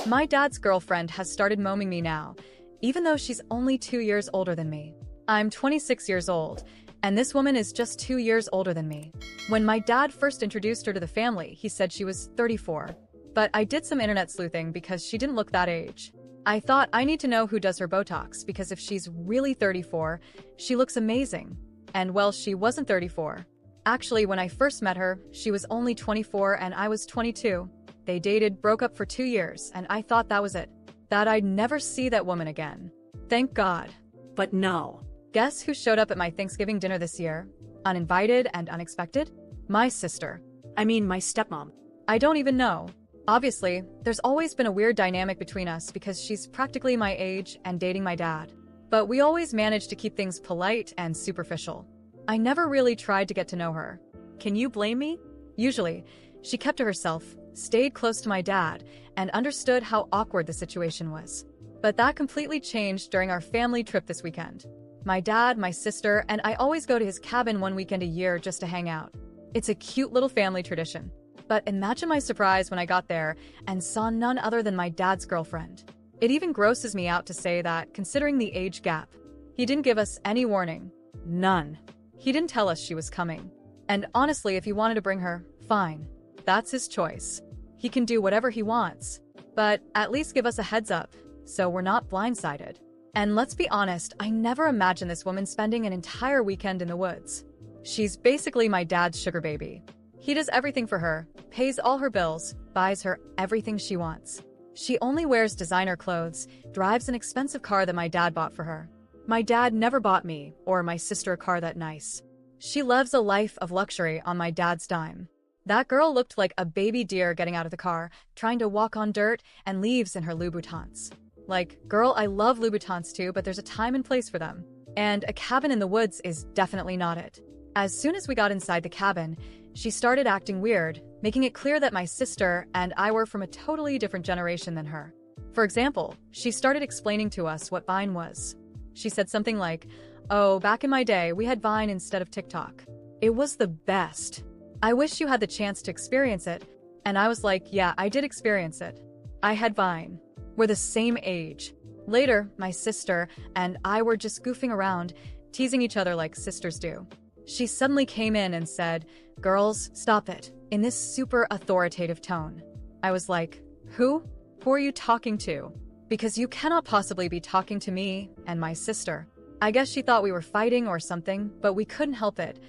My dad's girlfriend has started moaming me now, even though she's only 2 years older than me. I'm 26 years old, and this woman is just 2 years older than me. When my dad first introduced her to the family, he said she was 34. But I did some internet sleuthing because she didn't look that age. I thought I need to know who does her Botox because if she's really 34, she looks amazing. And well, she wasn't 34. Actually, when I first met her, she was only 24 and I was 22. They dated, broke up for 2 years, and I thought that was it. That I'd never see that woman again. Thank God. But no. Guess who showed up at my Thanksgiving dinner this year? Uninvited and unexpected? My sister. I mean, my stepmom. I don't even know. Obviously, there's always been a weird dynamic between us because she's practically my age and dating my dad. But we always managed to keep things polite and superficial. I never really tried to get to know her. Can you blame me? Usually, she kept to herself, stayed close to my dad, and understood how awkward the situation was. But that completely changed during our family trip this weekend. My dad, my sister, and I always go to his cabin one weekend a year just to hang out. It's a cute little family tradition. But imagine my surprise when I got there and saw none other than my dad's girlfriend. It even grosses me out to say that, considering the age gap. He didn't give us any warning. None. He didn't tell us she was coming. And honestly, if he wanted to bring her, fine. That's his choice. He can do whatever he wants. But at least give us a heads up, so we're not blindsided. And let's be honest, I never imagined this woman spending an entire weekend in the woods. She's basically my dad's sugar baby. He does everything for her, pays all her bills, buys her everything she wants. She only wears designer clothes, drives an expensive car that my dad bought for her. My dad never bought me or my sister a car that nice. She lives a life of luxury on my dad's dime. That girl looked like a baby deer getting out of the car, trying to walk on dirt and leaves in her Louboutins. Like, girl, I love Louboutins too, but there's a time and place for them. And a cabin in the woods is definitely not it. As soon as we got inside the cabin, she started acting weird, making it clear that my sister and I were from a totally different generation than her. For example, she started explaining to us what Vine was. She said something like, "Oh, back in my day, we had Vine instead of TikTok. It was the best. I wish you had the chance to experience it." And I was like, yeah, I did experience it. I had Vine. We're the same age. Later, my sister and I were just goofing around, teasing each other like sisters do. She suddenly came in and said, "Girls, stop it," in this super authoritative tone. I was like, Who? Who are you talking to? Because you cannot possibly be talking to me and my sister. I guess she thought we were fighting or something, but we couldn't help it.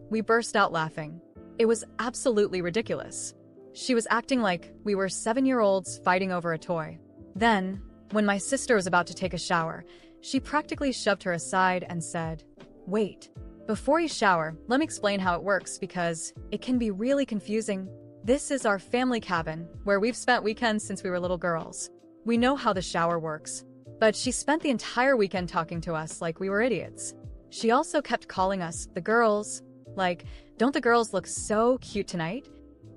We burst out laughing. It was absolutely ridiculous. She was acting like we were 7-year-olds fighting over a toy. Then, when my sister was about to take a shower, she practically shoved her aside and said, "Wait. Before you shower, let me explain how it works because it can be really confusing. This is our family cabin, where we've spent weekends since we were little girls. We know how the shower works." But she spent the entire weekend talking to us like we were idiots. She also kept calling us the girls. Like, don't the girls look so cute tonight?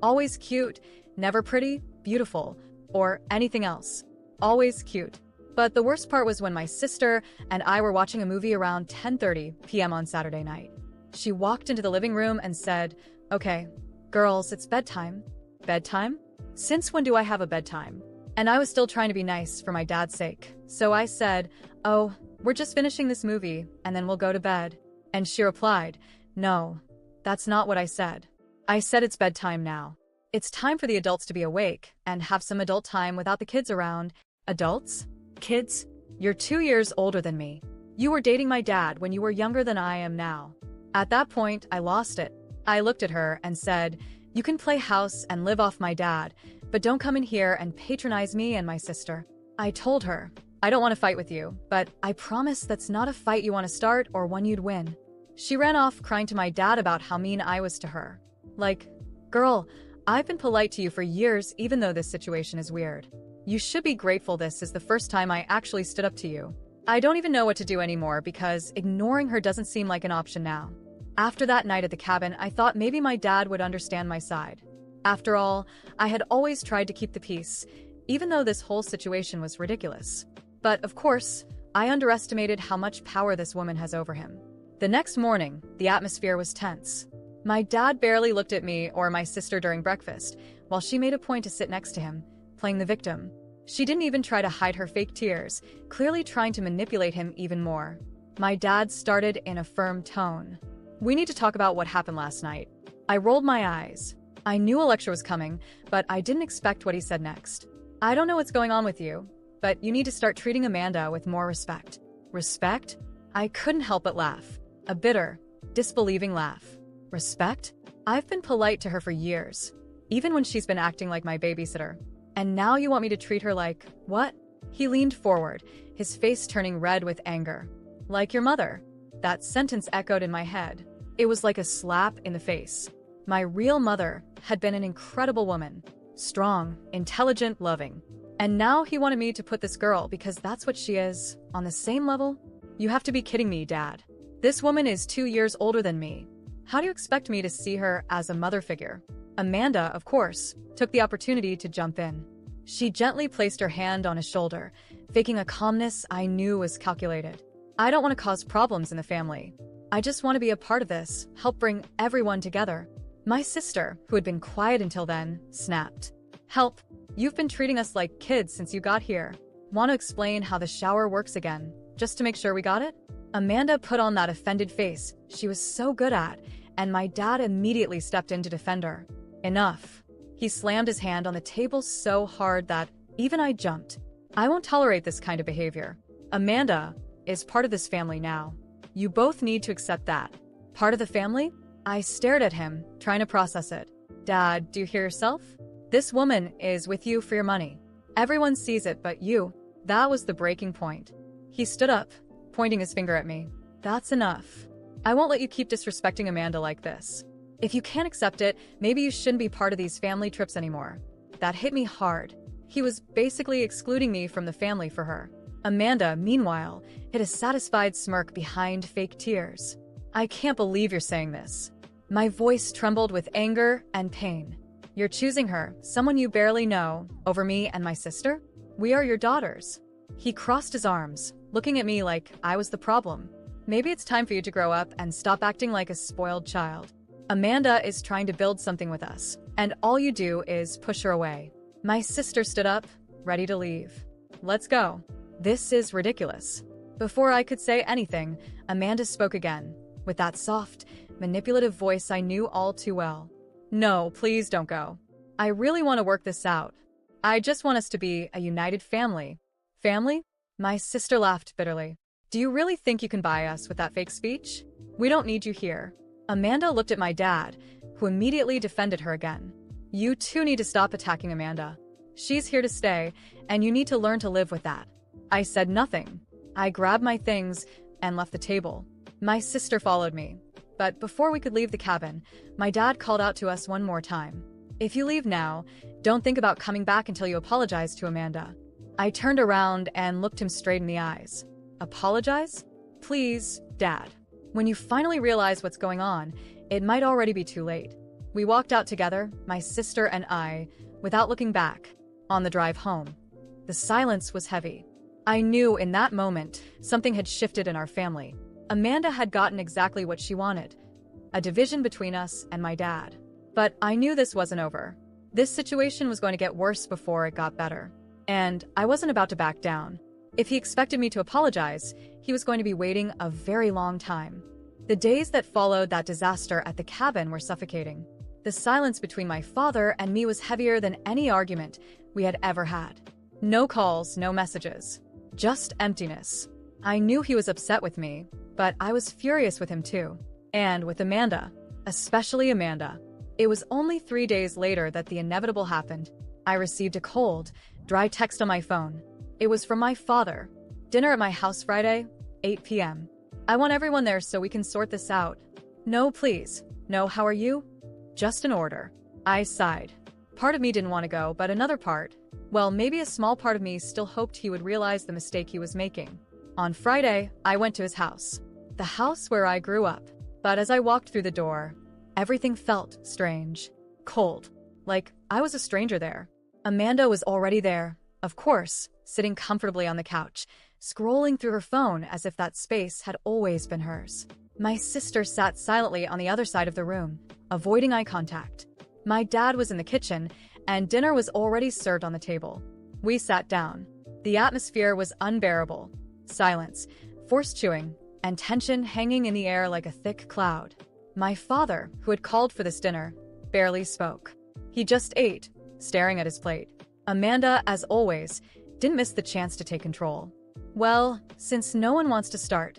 Always cute, never pretty, beautiful, or anything else. Always cute. But the worst part was when my sister and I were watching a movie around 10:30 p.m. on Saturday night. She walked into the living room and said, "Okay, girls, it's bedtime." Bedtime? Since when do I have a bedtime? And I was still trying to be nice for my dad's sake. So I said, "Oh, we're just finishing this movie and then we'll go to bed." And she replied, "No, that's not what I said. I said it's bedtime now. It's time for the adults to be awake and have some adult time without the kids around." Adults? Kids? You're 2 years older than me. You were dating my dad when you were younger than I am now. At that point, I lost it. I looked at her and said, "You can play house and live off my dad, but don't come in here and patronize me and my sister." I told her, "I don't want to fight with you, but I promise that's not a fight you want to start or one you'd win." She ran off crying to my dad about how mean I was to her. Like, girl, I've been polite to you for years even though this situation is weird. You should be grateful this is the first time I actually stood up to you. I don't even know what to do anymore because ignoring her doesn't seem like an option now. After that night at the cabin, I thought maybe my dad would understand my side. After all, I had always tried to keep the peace, even though this whole situation was ridiculous. But of course, I underestimated how much power this woman has over him. The next morning, the atmosphere was tense. My dad barely looked at me or my sister during breakfast, while she made a point to sit next to him, playing the victim. She didn't even try to hide her fake tears, clearly trying to manipulate him even more. My dad started in a firm tone. "We need to talk about what happened last night." I rolled my eyes. I knew a lecture was coming, but I didn't expect what he said next. "I don't know what's going on with you, but you need to start treating Amanda with more respect." Respect? I couldn't help but laugh. A bitter, disbelieving laugh. Respect? I've been polite to her for years, even when she's been acting like my babysitter. And now you want me to treat her like, what? He leaned forward, his face turning red with anger. "Like your mother." That sentence echoed in my head. It was like a slap in the face. My real mother had been an incredible woman. Strong, intelligent, loving. And now he wanted me to put this girl, because that's what she is, on the same level? You have to be kidding me, Dad. This woman is 2 years older than me. How do you expect me to see her as a mother figure? Amanda, of course, took the opportunity to jump in. She gently placed her hand on his shoulder, faking a calmness I knew was calculated. "I don't want to cause problems in the family. I just want to be a part of this, help bring everyone together." My sister, who had been quiet until then, snapped. "Help? You've been treating us like kids since you got here. Want to explain how the shower works again, just to make sure we got it?" Amanda put on that offended face she was so good at, and my dad immediately stepped in to defend her. "Enough." He slammed his hand on the table so hard that even I jumped. "I won't tolerate this kind of behavior. Amanda is part of this family now. You both need to accept that." "Part of the family?" I stared at him, trying to process it. "Dad, do you hear yourself? This woman is with you for your money. Everyone sees it but you." That was the breaking point. He stood up, pointing his finger at me. "That's enough. I won't let you keep disrespecting Amanda like this. If you can't accept it, maybe you shouldn't be part of these family trips anymore." That hit me hard. He was basically excluding me from the family for her. Amanda, meanwhile, hid a satisfied smirk behind fake tears. "I can't believe you're saying this." My voice trembled with anger and pain. "You're choosing her, someone you barely know, over me and my sister? We are your daughters." He crossed his arms, looking at me like I was the problem. "Maybe it's time for you to grow up and stop acting like a spoiled child. Amanda is trying to build something with us, and all you do is push her away." My sister stood up, ready to leave. "Let's go. This is ridiculous." Before I could say anything, Amanda spoke again, with that soft, manipulative voice I knew all too well. "No, please don't go. I really want to work this out. I just want us to be a united family." "Family?" My sister laughed bitterly. "Do you really think you can buy us with that fake speech? We don't need you here." Amanda looked at my dad, who immediately defended her again. "You two need to stop attacking Amanda. She's here to stay, and you need to learn to live with that." I said nothing. I grabbed my things and left the table. My sister followed me. But before we could leave the cabin, my dad called out to us one more time. "If you leave now, don't think about coming back until you apologize to Amanda." I turned around and looked him straight in the eyes. "Apologize? Please, Dad. When you finally realize what's going on, it might already be too late." We walked out together, my sister and I, without looking back. On the drive home, the silence was heavy. I knew in that moment something had shifted in our family. Amanda had gotten exactly what she wanted, a division between us and my dad. But I knew this wasn't over. This situation was going to get worse before it got better. And I wasn't about to back down. If he expected me to apologize, he was going to be waiting a very long time. The days that followed that disaster at the cabin were suffocating. The silence between my father and me was heavier than any argument we had ever had. No calls, no messages. Just emptiness. I knew he was upset with me, but I was furious with him too. And with Amanda. Especially Amanda. It was only 3 days later that the inevitable happened. I received a cold, dry text on my phone. It was from my father. "Dinner at my house Friday, 8 p.m. I want everyone there so we can sort this out." "No, please. No, how are you?" "Just an order." I sighed. Part of me didn't want to go, but another part, well, maybe a small part of me still hoped he would realize the mistake he was making. On Friday, I went to his house. The house where I grew up. But as I walked through the door, everything felt strange. Cold. Like I was a stranger there. Amanda was already there, of course, sitting comfortably on the couch, scrolling through her phone as if that space had always been hers. My sister sat silently on the other side of the room, avoiding eye contact. My dad was in the kitchen, and dinner was already served on the table. We sat down. The atmosphere was unbearable. Silence, forced chewing, and tension hanging in the air like a thick cloud. My father, who had called for this dinner, barely spoke. He just ate, staring at his plate. Amanda, as always, didn't miss the chance to take control. "Well, since no one wants to start,"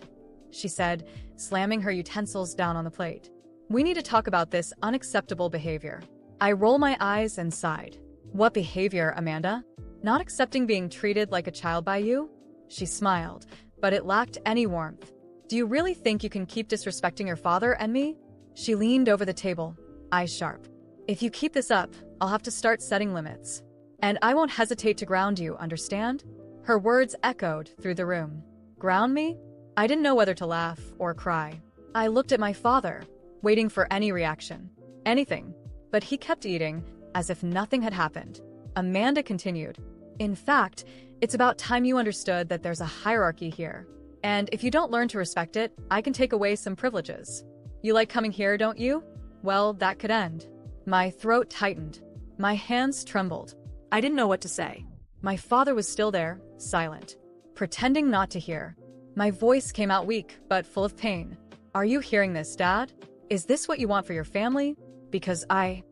she said, slamming her utensils down on the plate. "We need to talk about this unacceptable behavior." I roll my eyes and sighed. "What behavior, Amanda? Not accepting being treated like a child by you?" She smiled, but it lacked any warmth. "Do you really think you can keep disrespecting your father and me?" She leaned over the table, eyes sharp. "If you keep this up, I'll have to start setting limits. And I won't hesitate to ground you, understand?" Her words echoed through the room. Ground me? I didn't know whether to laugh or cry. I looked at my father, waiting for any reaction. Anything. But he kept eating, as if nothing had happened. Amanda continued. "In fact, it's about time you understood that there's a hierarchy here. And if you don't learn to respect it, I can take away some privileges. You like coming here, don't you? Well, that could end." My throat tightened. My hands trembled. I didn't know what to say. My father was still there, silent, pretending not to hear. My voice came out weak, but full of pain. "Are you hearing this, Dad? Is this what you want for your family? Because I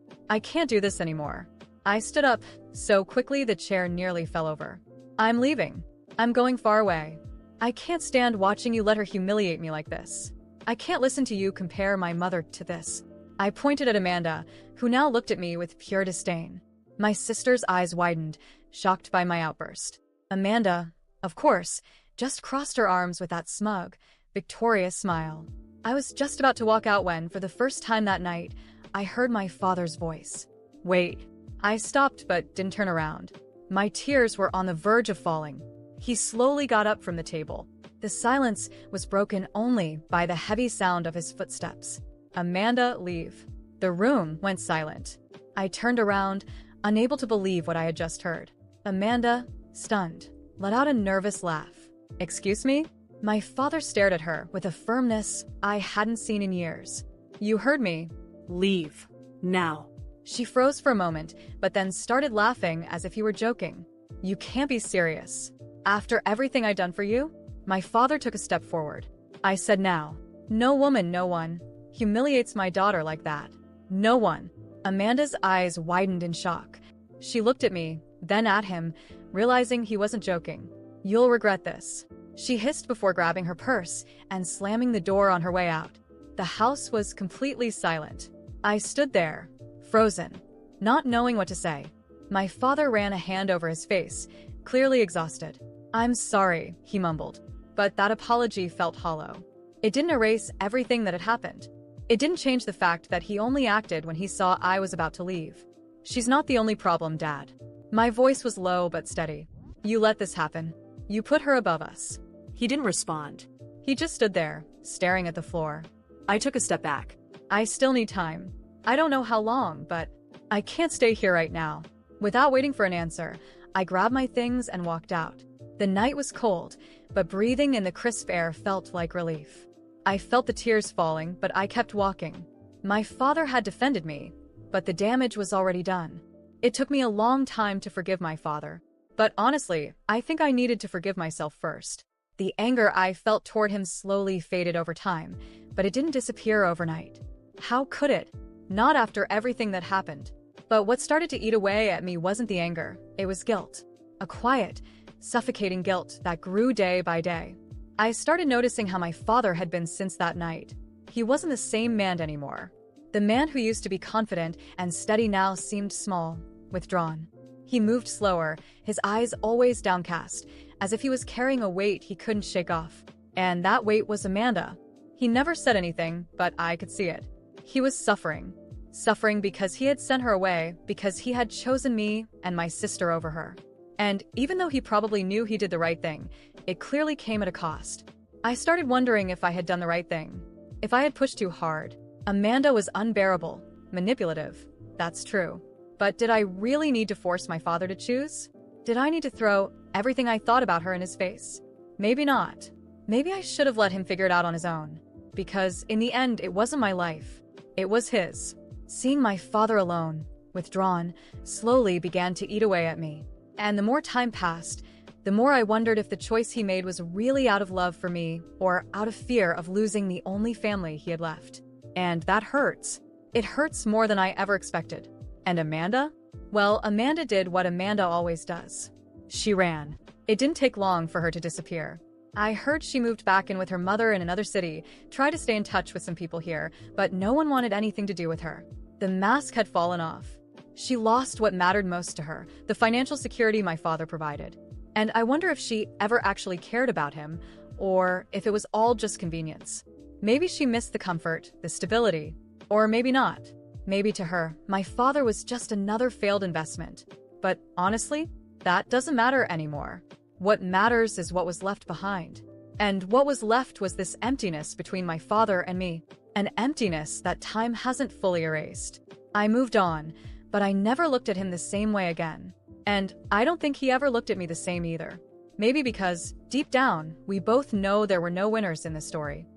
can't do this anymore." I stood up, so quickly the chair nearly fell over. "I'm leaving. I'm going far away. I can't stand watching you let her humiliate me like this. I can't listen to you compare my mother to this." I pointed at Amanda, who now looked at me with pure disdain. My sister's eyes widened, shocked by my outburst. Amanda, of course, just crossed her arms with that smug, victorious smile. I was just about to walk out when, for the first time that night, I heard my father's voice. "Wait." I stopped but didn't turn around. My tears were on the verge of falling. He slowly got up from the table. The silence was broken only by the heavy sound of his footsteps. "Amanda, leave." The room went silent. I turned around, unable to believe what I had just heard. Amanda, stunned, let out a nervous laugh. "Excuse me?" My father stared at her with a firmness I hadn't seen in years. "You heard me." Leave. Now. She froze for a moment, but then started laughing as if he were joking. "You can't be serious. After everything I'd done for you?" My father took a step forward. I said now. "No woman, no one, humiliates my daughter like that. No one." Amanda's eyes widened in shock. She looked at me, then at him, realizing he wasn't joking. "You'll regret this," she hissed before grabbing her purse and slamming the door on her way out. The house was completely silent. I stood there, frozen, not knowing what to say. My father ran a hand over his face, clearly exhausted. "I'm sorry," he mumbled, but that apology felt hollow. It didn't erase everything that had happened. It didn't change the fact that he only acted when he saw I was about to leave. "She's not the only problem, Dad." My voice was low but steady. "You let this happen. You put her above us." He didn't respond. He just stood there, staring at the floor. I took a step back. "I still need time. I don't know how long, but I can't stay here right now." Without waiting for an answer, I grabbed my things and walked out. The night was cold, but breathing in the crisp air felt like relief. I felt the tears falling, but I kept walking. My father had defended me, but the damage was already done. It took me a long time to forgive my father. But honestly, I think I needed to forgive myself first. The anger I felt toward him slowly faded over time, but it didn't disappear overnight. How could it? Not after everything that happened. But what started to eat away at me wasn't the anger, it was guilt. A quiet, suffocating guilt that grew day by day. I started noticing how my father had been since that night. He wasn't the same man anymore. The man who used to be confident and steady now seemed small, withdrawn. He moved slower, his eyes always downcast, as if he was carrying a weight he couldn't shake off. And that weight was Amanda. He never said anything, but I could see it. He was suffering. Suffering because he had sent her away, because he had chosen me and my sister over her. And even though he probably knew he did the right thing, it clearly came at a cost. I started wondering if I had done the right thing. If I had pushed too hard. Amanda was unbearable, manipulative. That's true. But did I really need to force my father to choose? Did I need to throw everything I thought about her in his face? Maybe not. Maybe I should have let him figure it out on his own. Because in the end, it wasn't my life. It was his. Seeing my father alone, withdrawn, slowly began to eat away at me. And the more time passed, the more I wondered if the choice he made was really out of love for me or out of fear of losing the only family he had left. And that hurts. It hurts more than I ever expected. And Amanda? Well, Amanda did what Amanda always does. She ran. It didn't take long for her to disappear. I heard she moved back in with her mother in another city, tried to stay in touch with some people here, but no one wanted anything to do with her. The mask had fallen off. She lost what mattered most to her, the financial security my father provided. And I wonder if she ever actually cared about him, or if it was all just convenience. Maybe she missed the comfort, the stability, or maybe not. Maybe to her, my father was just another failed investment. But honestly, that doesn't matter anymore. What matters is what was left behind. And what was left was this emptiness between my father and me. An emptiness that time hasn't fully erased. I moved on, but I never looked at him the same way again. And I don't think he ever looked at me the same either. Maybe because, deep down, we both know there were no winners in this story.